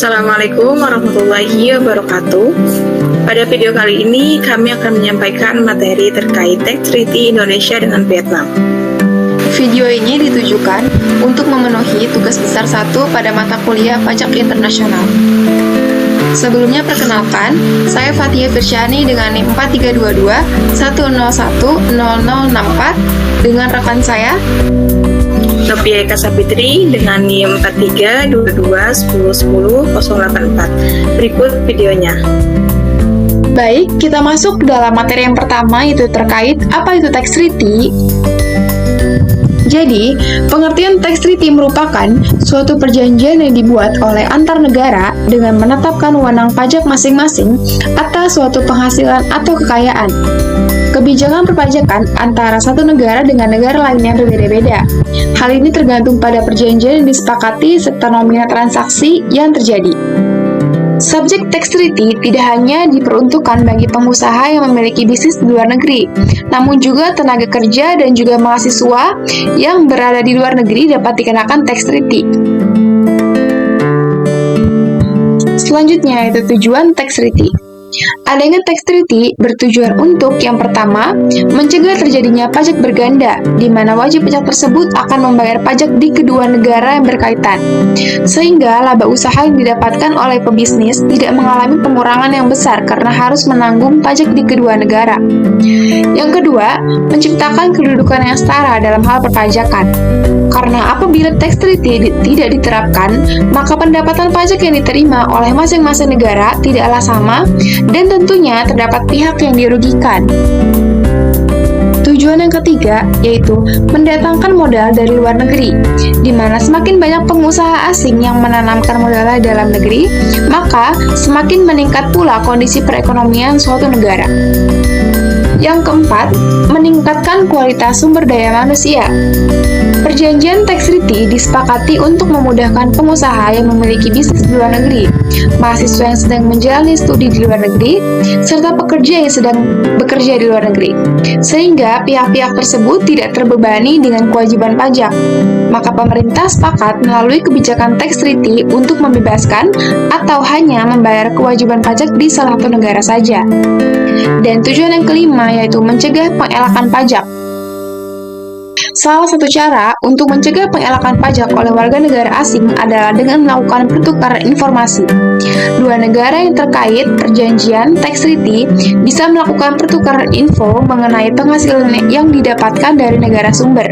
Assalamualaikum warahmatullahi wabarakatuh. Pada video kali ini kami akan menyampaikan materi terkait Tax Treaty Indonesia dengan Vietnam. Video ini ditujukan untuk memenuhi tugas besar 1 pada mata kuliah Pajak Internasional. Sebelumnya perkenalkan, saya Fathia Firsyani dengan NIM 4322 1010064 dengan rekan saya Nopia Eka Sapitri dengan NIM 4322101084. Berikut videonya. Baik, kita masuk ke dalam materi yang pertama, yaitu terkait apa itu Tax Treaty. Jadi, pengertian Tax Treaty merupakan suatu perjanjian yang dibuat oleh antar negara dengan menetapkan wewenang pajak masing-masing atas suatu penghasilan atau kekayaan. Kebijakan perpajakan antara satu negara dengan negara lainnya berbeda-beda. Hal ini tergantung pada perjanjian yang disepakati serta nominal transaksi yang terjadi. Subjek Tax Treaty tidak hanya diperuntukkan bagi pengusaha yang memiliki bisnis di luar negeri, namun juga tenaga kerja dan juga mahasiswa yang berada di luar negeri dapat dikenakan Tax Treaty. Selanjutnya yaitu tujuan Tax Treaty. Adanya Tax Treaty bertujuan untuk yang pertama, mencegah terjadinya pajak berganda, di mana wajib pajak tersebut akan membayar pajak di kedua negara yang berkaitan, sehingga laba usaha yang didapatkan oleh pebisnis tidak mengalami pengurangan yang besar karena harus menanggung pajak di kedua negara. Yang kedua, menciptakan kedudukan yang setara dalam hal perpajakan. Karena apabila Tax Treaty tidak diterapkan, maka pendapatan pajak yang diterima oleh masing-masing negara tidaklah sama dan tentunya terdapat pihak yang dirugikan. Tujuan yang ketiga yaitu mendatangkan modal dari luar negeri, di mana semakin banyak pengusaha asing yang menanamkan modalnya dalam negeri, maka semakin meningkat pula kondisi perekonomian suatu negara. Yang keempat, meningkatkan kualitas sumber daya manusia. Perjanjian Tax Treaty disepakati untuk memudahkan pengusaha yang memiliki bisnis di luar negeri, mahasiswa yang sedang menjalani studi di luar negeri, serta pekerja yang sedang bekerja di luar negeri, sehingga pihak-pihak tersebut tidak terbebani dengan kewajiban pajak. Maka pemerintah sepakat melalui kebijakan Tax Treaty untuk membebaskan atau hanya membayar kewajiban pajak di salah satu negara saja. Dan tujuan yang kelima yaitu mencegah pengelakan pajak. Salah satu cara untuk mencegah pengelakan pajak oleh warga negara asing adalah dengan melakukan pertukaran informasi. Dua negara yang terkait perjanjian Tax Treaty bisa melakukan pertukaran info mengenai penghasilan yang didapatkan dari negara sumber.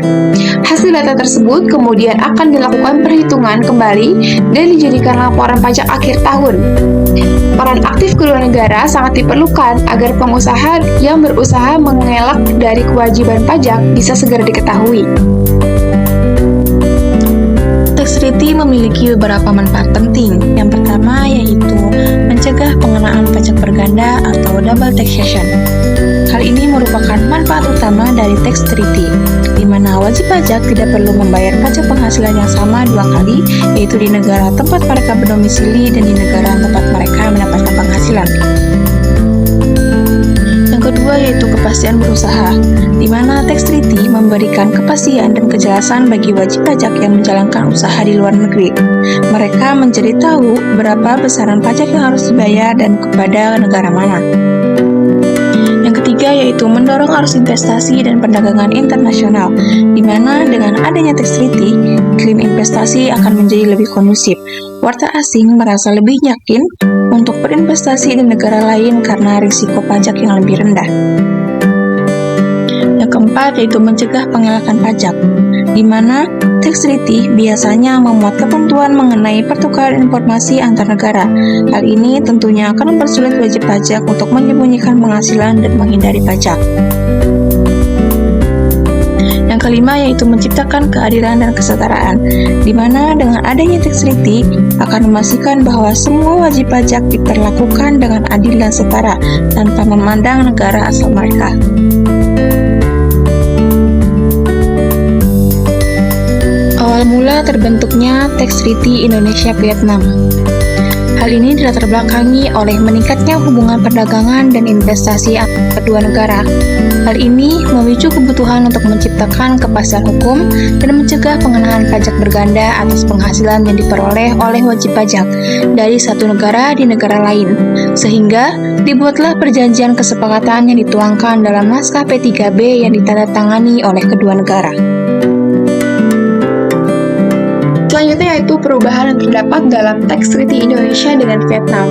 Hasil data tersebut kemudian akan dilakukan perhitungan kembali dan dijadikan laporan pajak akhir tahun. Peran aktif kedua negara sangat diperlukan agar pengusaha yang berusaha mengelak dari kewajiban pajak bisa segera diketahui. Tax Treaty memiliki beberapa manfaat penting. Yang pertama yaitu mencegah pengenaan pajak berganda atau double taxation. Hal ini merupakan manfaat utama dari Tax Treaty, di mana wajib pajak tidak perlu membayar pajak penghasilan yang sama dua kali, yaitu di negara tempat mereka berdomisili dan di negara tempat mereka mendapatkan penghasilan. Yang kedua yaitu kepastian berusaha, di mana Tax Treaty memberikan kepastian dan kejelasan bagi wajib pajak yang menjalankan usaha di luar negeri. Mereka menjadi tahu berapa besaran pajak yang harus dibayar dan kepada negara mana. Yang ketiga yaitu mendorong arus investasi dan perdagangan internasional, di mana dengan adanya Tax Treaty, iklim investasi akan menjadi lebih kondusif. Warga asing merasa lebih yakin untuk berinvestasi di negara lain karena risiko pajak yang lebih rendah. Yang keempat yaitu mencegah pengelakan pajak, di mana Tax Treaty biasanya memuat ketentuan mengenai pertukaran informasi antar negara. Hal ini tentunya akan mempersulit wajib pajak untuk menyembunyikan penghasilan dan menghindari pajak. Yang kelima yaitu menciptakan keadilan dan kesetaraan, di mana dengan adanya Tax Treaty akan memastikan bahwa semua wajib pajak diperlakukan dengan adil dan setara tanpa memandang negara asal mereka. Awal mula terbentuknya Tax Treaty Indonesia-Vietnam. Hal ini dilatar belakangi oleh meningkatnya hubungan perdagangan dan investasi antara kedua negara. Hal ini memicu kebutuhan untuk menciptakan kepastian hukum dan mencegah pengenaan pajak berganda atas penghasilan yang diperoleh oleh wajib pajak dari satu negara di negara lain, sehingga dibuatlah perjanjian kesepakatan yang dituangkan dalam naskah P3B yang ditandatangani oleh kedua negara. Selanjutnya yaitu perubahan yang terdapat dalam Tax Treaty Indonesia dengan Vietnam.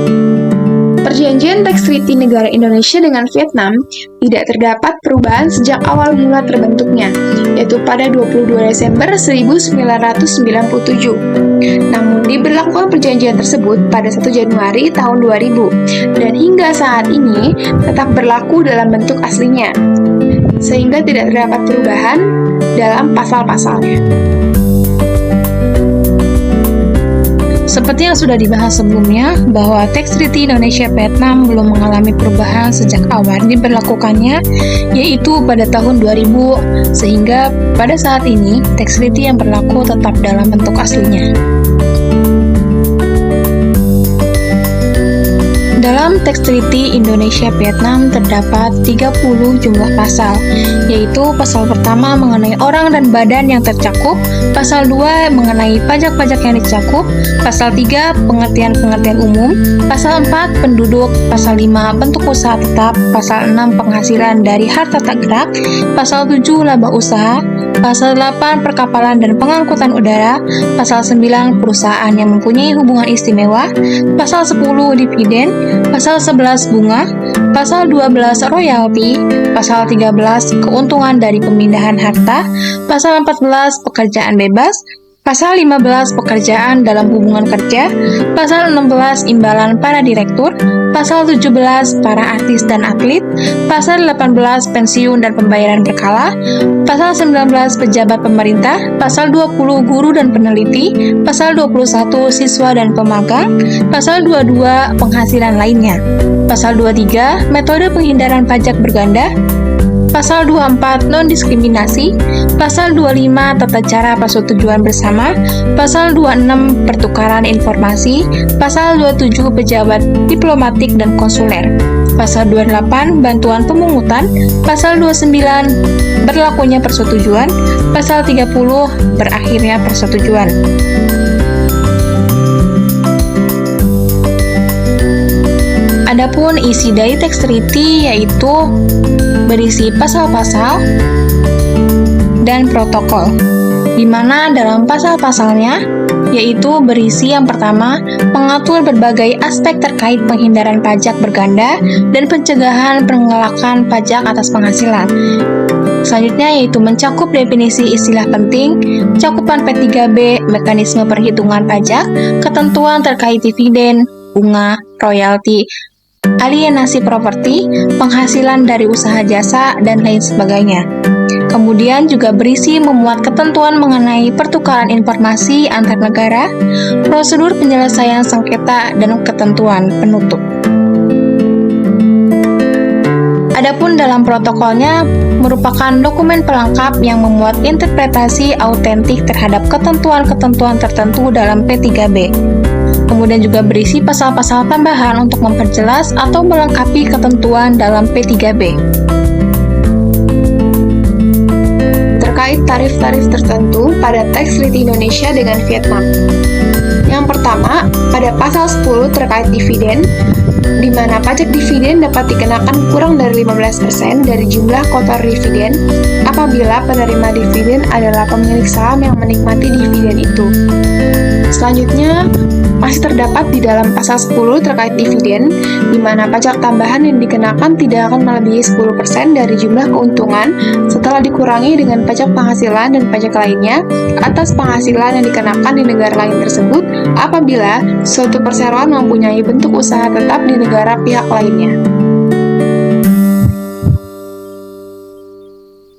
Perjanjian Tax Treaty negara Indonesia dengan Vietnam tidak terdapat perubahan sejak awal mula terbentuknya, yaitu pada 22 Desember 1997. Namun diberlakukan perjanjian tersebut pada 1 Januari tahun 2000 dan hingga saat ini tetap berlaku dalam bentuk aslinya, sehingga tidak terdapat perubahan dalam pasal-pasalnya. Seperti yang sudah dibahas sebelumnya, bahwa Tax Treaty Indonesia-Vietnam belum mengalami perubahan sejak awal diberlakukannya, yaitu pada tahun 2000, sehingga pada saat ini Tax Treaty yang berlaku tetap dalam bentuk aslinya. Dalam Tax Treaty Indonesia-Vietnam terdapat 30 jumlah pasal, yaitu pasal pertama mengenai orang dan badan yang tercakup, pasal 2 mengenai pajak-pajak yang dicakup, pasal 3 pengertian-pengertian umum, pasal 4 penduduk, pasal 5 bentuk usaha tetap, pasal 6 penghasilan dari harta tak gerak, pasal 7 laba usaha, pasal 8 perkapalan dan pengangkutan udara, pasal 9 perusahaan yang mempunyai hubungan istimewa, pasal 10 dividen, pasal 11 bunga, pasal 12 royalti, pasal 13 keuntungan dari pemindahan harta, pasal 14 pekerjaan bebas, pasal 15 pekerjaan dalam hubungan kerja, pasal 16 imbalan para direktur, pasal 17 para artis dan atlet, pasal 18 pensiun dan pembayaran berkala, pasal 19 pejabat pemerintah, pasal 20 guru dan peneliti, pasal 21 siswa dan pemagang, pasal 22 penghasilan lainnya, pasal 23 metode penghindaran pajak berganda, pasal 24 non-diskriminasi, pasal 25 tata cara persetujuan bersama, pasal 26 pertukaran informasi, pasal 27 pejabat diplomatik dan konsuler, pasal 28 bantuan pemungutan, pasal 29 berlakunya persetujuan, pasal 30 berakhirnya persetujuan. Adapun isi dari Tax Treaty yaitu berisi pasal-pasal dan protokol, di mana dalam pasal-pasalnya yaitu berisi yang pertama mengatur berbagai aspek terkait penghindaran pajak berganda dan pencegahan penggelakan pajak atas penghasilan. Selanjutnya yaitu mencakup definisi istilah penting, cakupan P3B, mekanisme perhitungan pajak, ketentuan terkait dividen, bunga, royalti, alienasi properti, penghasilan dari usaha jasa, dan lain sebagainya. Kemudian juga berisi memuat ketentuan mengenai pertukaran informasi antar negara, prosedur penyelesaian sengketa, dan ketentuan penutup. Adapun dalam protokolnya merupakan dokumen pelengkap yang memuat interpretasi autentik terhadap ketentuan-ketentuan tertentu dalam P3B. Kemudian juga berisi pasal-pasal tambahan untuk memperjelas atau melengkapi ketentuan dalam P3B. Terkait tarif-tarif tertentu pada Tax Treaty Indonesia dengan Vietnam. Yang pertama, pada pasal 10 terkait dividen, di mana pajak dividen dapat dikenakan kurang dari 15% dari jumlah kotor dividen apabila penerima dividen adalah pemilik saham yang menikmati dividen itu. Selanjutnya, masih terdapat di dalam pasal 10 terkait dividen, di mana pajak tambahan yang dikenakan tidak akan melebihi 10% dari jumlah keuntungan setelah dikurangi dengan pajak penghasilan dan pajak lainnya atas penghasilan yang dikenakan di negara lain tersebut apabila suatu perseroan mempunyai bentuk usaha tetap di negara pihak lainnya.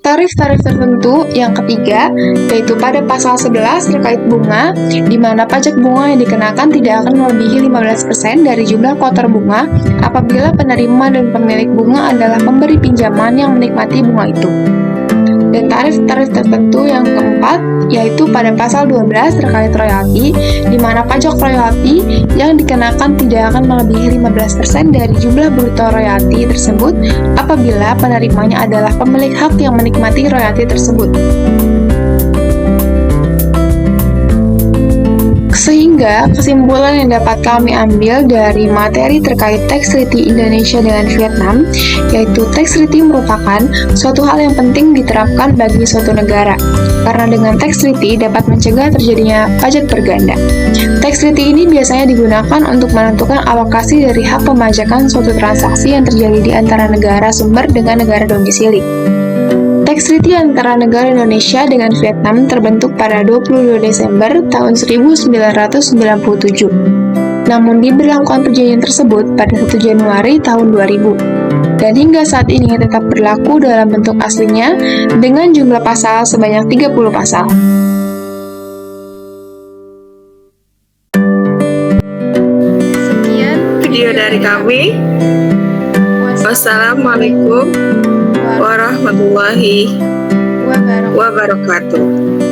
Tarif-tarif tertentu yang ketiga, yaitu pada pasal 11 terkait bunga, di mana pajak bunga yang dikenakan tidak akan melebihi 15% dari jumlah kotor bunga apabila penerima dan pemilik bunga adalah pemberi pinjaman yang menikmati bunga itu. Dan tarif-tarif tertentu yang keempat yaitu pada pasal 12 terkait royalti, di mana pajak royalti yang dikenakan tidak akan melebihi 15% dari jumlah bruto royalti tersebut apabila penerimanya adalah pemilik hak yang menikmati royalti tersebut. Sehingga kesimpulan yang dapat kami ambil dari materi terkait tax treaty Indonesia dengan Vietnam, yaitu tax treaty merupakan suatu hal yang penting diterapkan bagi suatu negara, karena dengan tax treaty dapat mencegah terjadinya pajak berganda. Tax treaty ini biasanya digunakan untuk menentukan alokasi dari hak pemajakan suatu transaksi yang terjadi di antara negara sumber dengan negara domisili. Tax treaty antara negara Indonesia dengan Vietnam terbentuk pada 22 Desember tahun 1997. Namun diberlakukan perjanjian tersebut pada 1 Januari tahun 2000. Dan hingga saat ini tetap berlaku dalam bentuk aslinya dengan jumlah pasal sebanyak 30 pasal. Sekian video dari kami. Wassalamualaikum warahmatullahi wabarakatuh.